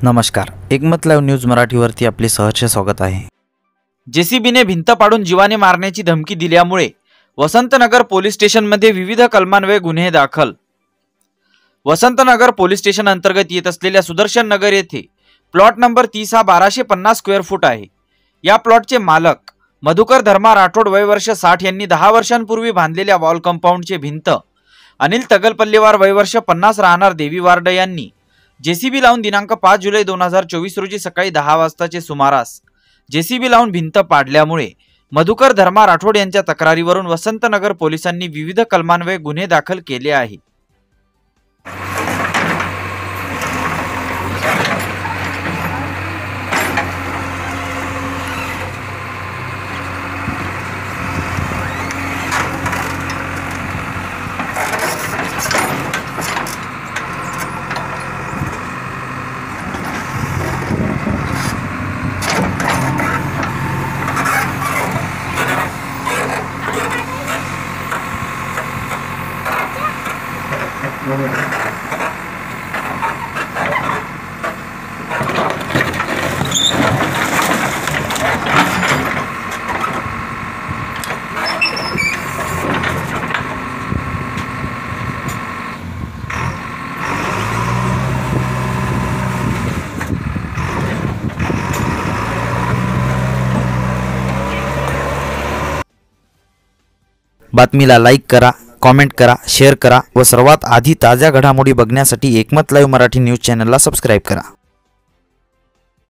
नमस्कार, एकमत live news मराठीवरती आपले सहर्ष स्वागत आहे। जेसीबीने भिंत पाडून जीवाने मारण्याची धमकी दिल्यामुळे वसंतनगर पोलीस स्टेशनमध्ये विविध कलमान्वये गुन्हे दाखल। वसंतनगर पोलीस स्टेशन अंतर्गत येत असलेल्या सुदर्शन नगर येथे प्लॉट नंबर 30 हा 1250 स्क्वेअर फूट आहे। या प्लॉटचे मालक मधुकर धर्मा राठोड वय वर्ष 60 यांनी 10 वर्षांपूर्वी बांधलेल्या वॉल कंपाऊंडचे भिंत अनिल तगलपल्लीवार वय वर्ष 50 राहणार देवी वार्ड यांनी जेसीबी लावून दिनांक 5 जुलै 2024 रोजी सकाळी 10 वाजताचे सुमारास जेसीबी लावून भिंत पाडल्यामुळे मधुकर धर्मा राठोड यांच्या तक्रारीवरून वसंतनगर पोलिसांनी विविध कलमान्वये गुन्हे दाखल केले आहे। बातमीला लाईक करा, कमेंट करा, शेअर करा व सर्वात आधी ताज्या घडामोडी बघण्यासाठी एकमत लाईव्ह मराठी न्यूज चॅनलला सबस्क्राइब करा।